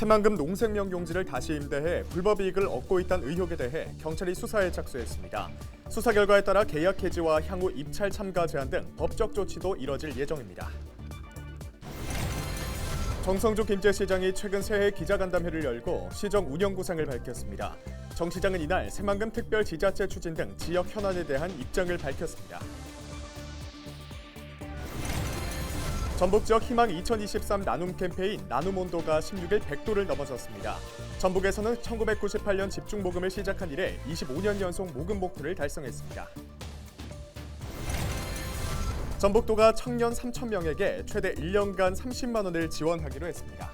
새만금 농생명용지를 다시 임대해 불법 이익을 얻고 있다는 의혹에 대해 경찰이 수사에 착수했습니다. 수사 결과에 따라 계약 해지와 향후 입찰 참가 제한 등 법적 조치도 이뤄질 예정입니다. 정성주 김제시장이 최근 새해 기자간담회를 열고 시정 운영 구상을 밝혔습니다. 정 시장은 이날 새만금 특별지자체 추진 등 지역 현안에 대한 입장을 밝혔습니다. 전북 지역 희망 2023 나눔 캠페인 나눔 온도가 16일 100도를 넘어섰습니다. 전북에서는 1998년 집중 모금을 시작한 이래 25년 연속 모금 목표를 달성했습니다. 전북도가 청년 3,000명에게 최대 1년간 30만 원을 지원하기로 했습니다.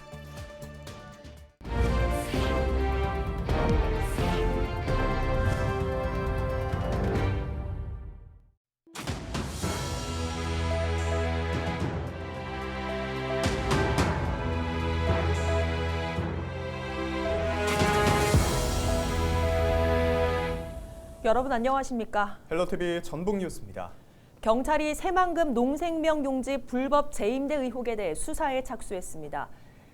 여러분 안녕하십니까? 헬로티비 전북 뉴스입니다. 경찰이 새만금 농생명용지 불법 재임대 의혹에 대해 수사에 착수했습니다.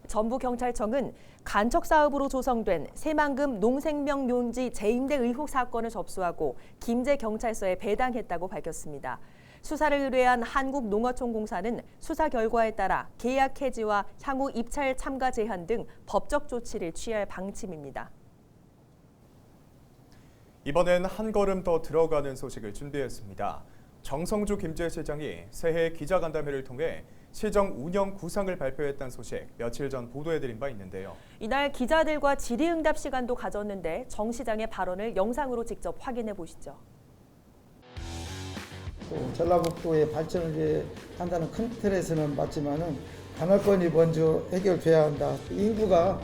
전북경찰청은 간척 사업으로 조성된 새만금 농생명용지 재임대 의혹 사건을 접수하고 김제경찰서에 배당했다고 밝혔습니다. 수사를 의뢰한 한국농어촌공사는 수사 결과에 따라 계약 해지와 향후 입찰 참가 제한 등 법적 조치를 취할 방침입니다. 이번엔 한 걸음 더 들어가는 소식을 준비했습니다. 정성주 김제시장이 새해 기자간담회를 통해 시정 운영 구상을 발표했다는 소식 며칠 전 보도해드린 바 있는데요. 이날 기자들과 질의응답 시간도 가졌는데 정 시장의 발언을 영상으로 직접 확인해 보시죠. 전라북도의 발전을 위해 한다는 큰 틀에서는 맞지만은 관할권이 먼저 해결돼야 한다. 인구가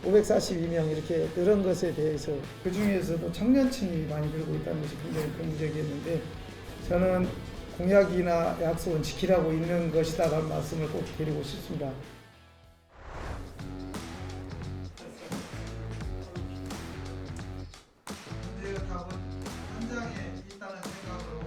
542명 이렇게 늘은 것에 대해서 그중에서도 청년층이 많이 늘고 있다는 것이 굉장히 긍정적이었는데 저는 공약이나 약속은 지키라고 있는 것이다라는 말씀을 꼭 드리고 싶습니다. 문제가 답은 현장에 있다는 생각으로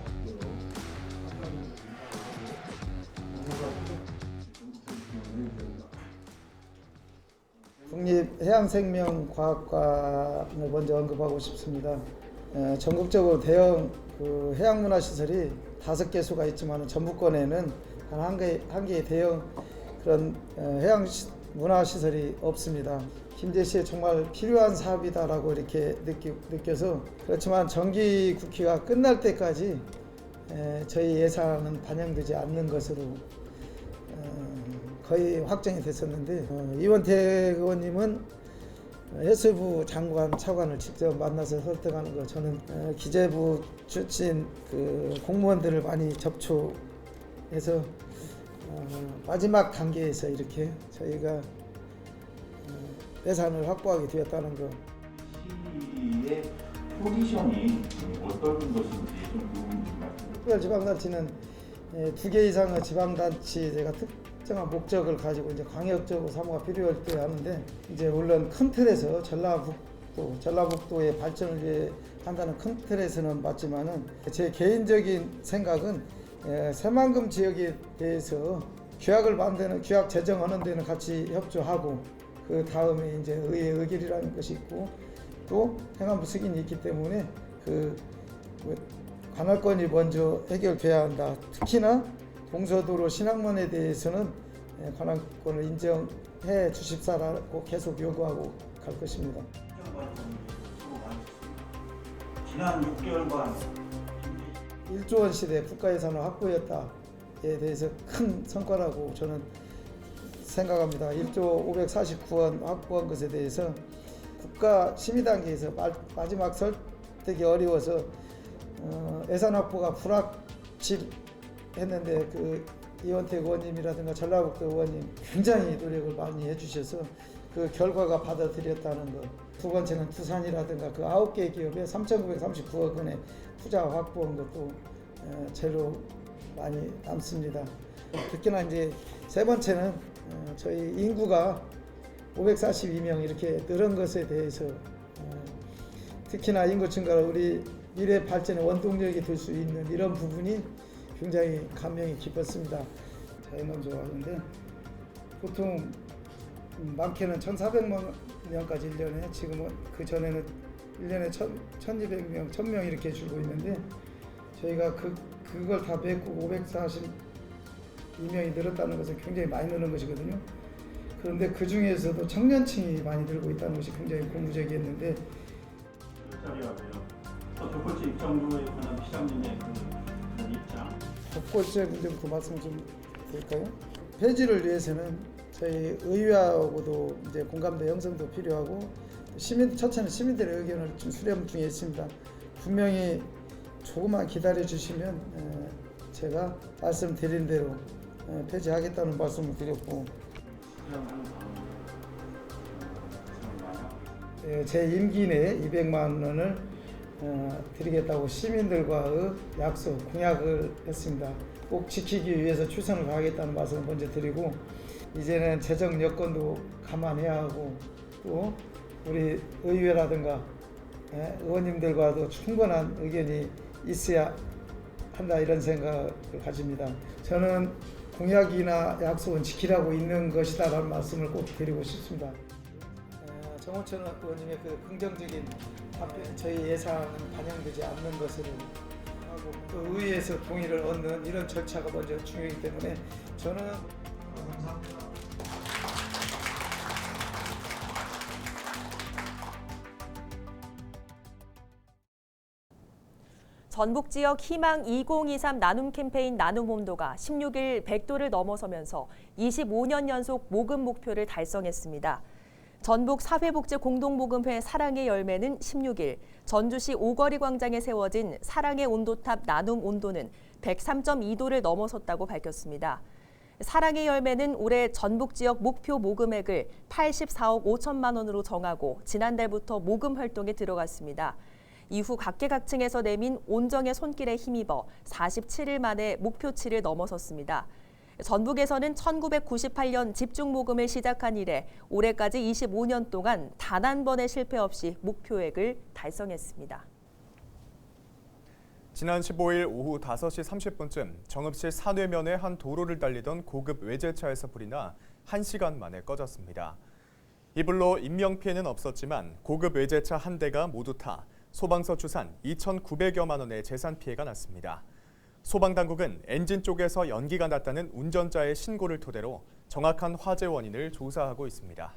국립해양생명과학관을 먼저 언급하고 싶습니다. 전국적으로 대형 해양문화시설이 5개소가 있지만 전북권에는 단 한 개의 대형 그런 해양문화시설이 없습니다. 김제시에 정말 필요한 사업이다라고 이렇게 느껴서 그렇지만 정기 국회가 끝날 때까지 저희 예산은 반영되지 않는 것으로 거의 확정이 됐었는데 이원택 의원님은 해수부 장관, 차관을 직접 만나서 설득하는 거 저는 기재부 출신 공무원들을 많이 접촉해서 마지막 단계에서 이렇게 저희가 예산을 확보하게 되었다는 거. 시의 포지션이 어떤 것인지 좀 궁금합니다. 특별지방자치는 2개 이상의 지방자치 제가 특정한 목적을 가지고 이제 광역적으로 사무가 필요할 때 하는데 이제 물론 큰 틀에서 전라북도의 발전을 위해 한다는 큰 틀에서는 맞지만은 제 개인적인 생각은 새만금 지역에 대해서 규약 제정하는 데는 같이 협조하고 그 다음에 이제 의회 의결이라는 것이 있고 또 행안부 승인이 있기 때문에 관할권이 먼저 해결돼야 한다. 특히나 동서도로 신항만에 대해서는 관할권을 인정해 주십사라고 계속 요구하고 갈 것입니다. 지난 6개월간 1조 원 시대 국가예산을 확보했다에 대해서 큰 성과라고 저는 생각합니다. 1조 549원 확보한 것에 대해서 국가 심의 단계에서 마지막 설득이 어려워서 예산 확보가 불확실했는데 이원택 의원님이라든가 전라북도 의원님 굉장히 노력을 많이 해주셔서 그 결과가 받아들였다는 것. 두 번째는 두산이라든가 9개 기업에 3,939억 원의 투자 확보한 것도 제로 많이 남습니다. 특히나 이제 세 번째는 저희 인구가 542명 이렇게 늘은 것에 대해서 특히나 인구 증가가 우리 미래 발전의 원동력이 될 수 있는 이런 부분이 굉장히 감명이 깊었습니다. 자연감 좋아하는데 보통 많게는 1,400만 명까지 1년에, 지금은 그 전에는 1년에 1,200명, 1,000명 이렇게 주고 있는데 저희가 그걸 다 메꾸고 542명이 늘었다는 것은 굉장히 많이 느는 것이거든요. 그런데 그 중에서도 청년층이 많이 늘고 있다는 것이 굉장히 고무적이었는데 자리하고요. 첫 번째 입장료에 관한 시장님의 그런 입장. 덕골제 문제부터 말씀 좀 드릴까요? 폐지를 위해서는 저희 의회하고도 이제 공감대 형성도 필요하고 첫째는 시민들의 의견을 좀 수렴 중에 있습니다. 분명히 조금만 기다려 주시면 제가 말씀드린 대로 폐지하겠다는 말씀을 드렸고, 제 임기 내에 200만 원을 드리겠다고 시민들과의 약속, 공약을 했습니다. 꼭 지키기 위해서 최선을 다하겠다는 말씀을 먼저 드리고, 이제는 재정 여건도 감안해야 하고 또 우리 의회라든가 의원님들과도 충분한 의견이 있어야 한다, 이런 생각을 가집니다. 저는 공약이나 약속은 지키라고 있는 것이다라는 말씀을 꼭 드리고 싶습니다. 정호천 의원님의 그 긍정적인 답변, 저희 예산은 반영되지 않는 것으로 하고 또 의회에서 동의를 얻는 이런 절차가 먼저 중요하기 때문에 저는 감사합니다. 전북 지역 희망 2023 나눔 캠페인 나눔 온도가 16일 100도를 넘어서면서 25년 연속 모금 목표를 달성했습니다. 전북 사회복지공동모금회 사랑의 열매는 16일 전주시 오거리 광장에 세워진 사랑의 온도탑 나눔 온도는 103.2도를 넘어섰다고 밝혔습니다. 사랑의 열매는 올해 전북 지역 목표 모금액을 84억 5천만 원으로 정하고 지난달부터 모금 활동에 들어갔습니다. 이후 각계각층에서 내민 온정의 손길에 힘입어 47일 만에 목표치를 넘어섰습니다. 전북에서는 1998년 집중모금을 시작한 이래 올해까지 25년 동안 단 한 번의 실패 없이 목표액을 달성했습니다. 지난 15일 오후 5시 30분쯤 정읍시 산회면의 한 도로를 달리던 고급 외제차에서 불이 나 1시간 만에 꺼졌습니다. 이 불로 인명피해는 없었지만 고급 외제차 한 대가 모두 타 소방서 추산 2,900여만 원의 재산 피해가 났습니다. 소방당국은 엔진 쪽에서 연기가 났다는 운전자의 신고를 토대로 정확한 화재 원인을 조사하고 있습니다.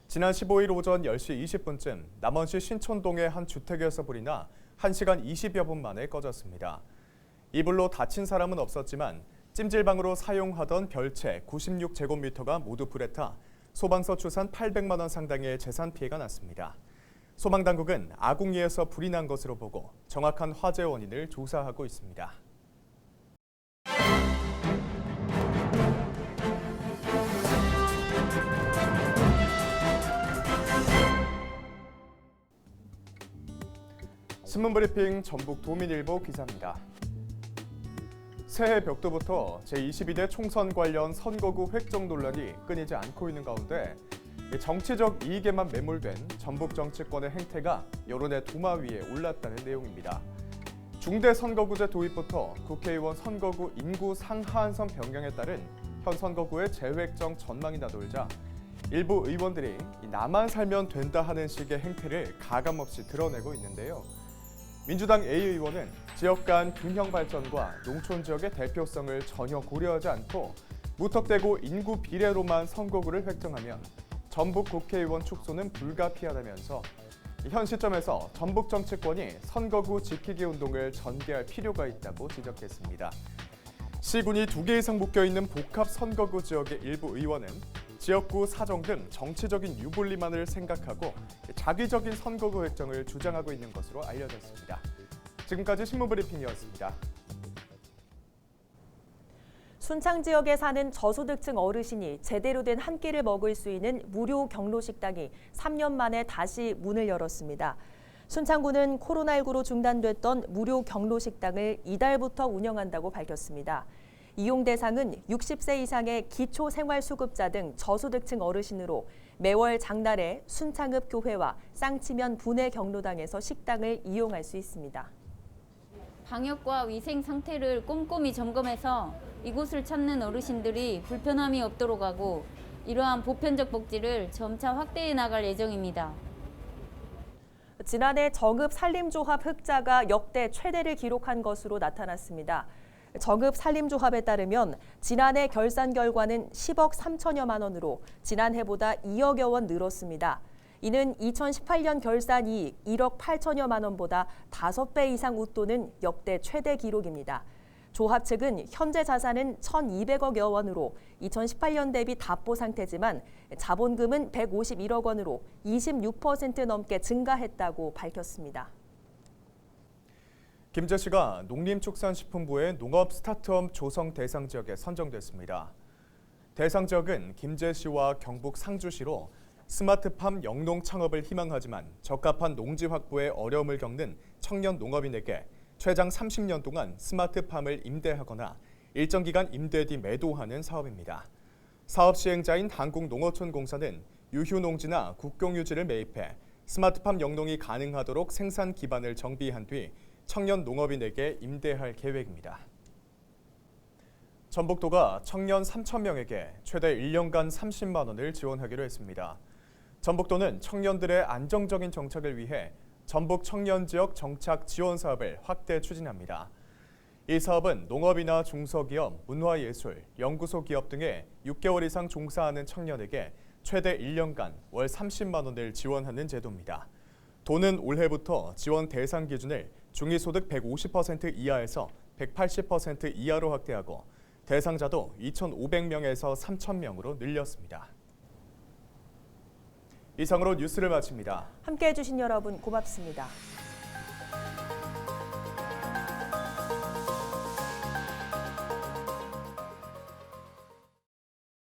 지난 15일 오전 10시 20분쯤 남원시 신촌동의 한 주택에서 불이 나 1시간 20여 분 만에 꺼졌습니다. 이 불로 다친 사람은 없었지만 찜질방으로 사용하던 별채 96제곱미터가 모두 불에 타 소방서 추산 800만 원 상당의 재산 피해가 났습니다. 소방당국은 아궁이에서 불이 난 것으로 보고 정확한 화재 원인을 조사하고 있습니다. 신문브리핑 전북 도민일보 기자입니다. 새해 벽두부터 제22대 총선 관련 선거구 획정 논란이 끊이지 않고 있는 가운데 정치적 이익에만 매몰된 전북 정치권의 행태가 여론의 도마 위에 올랐다는 내용입니다. 중대 선거구제 도입부터 국회의원 선거구 인구 상하한선 변경에 따른 현 선거구의 재획정 전망이 나돌자 일부 의원들이 나만 살면 된다 하는 식의 행태를 가감없이 드러내고 있는데요. 민주당 A 의원은 지역 간 균형 발전과 농촌 지역의 대표성을 전혀 고려하지 않고 무턱대고 인구 비례로만 선거구를 획정하면 전북 국회의원 축소는 불가피하다면서 현 시점에서 전북 정치권이 선거구 지키기 운동을 전개할 필요가 있다고 지적했습니다. 시군이 2개 이상 묶여있는 복합 선거구 지역의 일부 의원은 지역구 사정 등 정치적인 유불리만을 생각하고 자기적인 선거구 획정을 주장하고 있는 것으로 알려졌습니다. 지금까지 신문브리핑이었습니다. 순창 지역에 사는 저소득층 어르신이 제대로 된 한 끼를 먹을 수 있는 무료 경로식당이 3년 만에 다시 문을 열었습니다. 순창구는 코로나19로 중단됐던 무료 경로식당을 이달부터 운영한다고 밝혔습니다. 이용 대상은 60세 이상의 기초생활수급자 등 저소득층 어르신으로 매월 장날에 순창읍 교회와 쌍치면 분해 경로당에서 식당을 이용할 수 있습니다. 방역과 위생 상태를 꼼꼼히 점검해서 이곳을 찾는 어르신들이 불편함이 없도록 하고 이러한 보편적 복지를 점차 확대해 나갈 예정입니다. 지난해 정읍 산림조합 흑자가 역대 최대를 기록한 것으로 나타났습니다. 정읍 산림조합에 따르면 지난해 결산 결과는 10억 3천여만 원으로 지난해보다 2억여 원 늘었습니다. 이는 2018년 결산 이익 1억 8천여만 원보다 5배 이상 웃도는 역대 최대 기록입니다. 조합 측은 현재 자산은 1,200억여 원으로 2018년 대비 답보 상태지만 자본금은 151억 원으로 26% 넘게 증가했다고 밝혔습니다. 김제시가 농림축산식품부의 농업 스타트업 조성 대상 지역에 선정됐습니다. 대상 지역은 김제시와 경북 상주시로 스마트팜 영농 창업을 희망하지만 적합한 농지 확보에 어려움을 겪는 청년 농업인에게 최장 30년 동안 스마트팜을 임대하거나 일정 기간 임대 뒤 매도하는 사업입니다. 사업 시행자인 한국농어촌공사는 유휴농지나 국공유지를 매입해 스마트팜 영농이 가능하도록 생산 기반을 정비한 뒤 청년 농업인에게 임대할 계획입니다. 전북도가 청년 3,000명에게 최대 1년간 30만 원을 지원하기로 했습니다. 전북도는 청년들의 안정적인 정착을 위해 전북 청년 지역 정착 지원 사업을 확대 추진합니다. 이 사업은 농업이나 중소기업, 문화예술, 연구소 기업 등에 6개월 이상 종사하는 청년에게 최대 1년간 월 30만 원을 지원하는 제도입니다. 도는 올해부터 지원 대상 기준을 중위소득 150% 이하에서 180% 이하로 확대하고 대상자도 2,500명에서 3,000명으로 늘렸습니다. 이상으로 뉴스를 마칩니다. 함께해 주신 여러분 고맙습니다.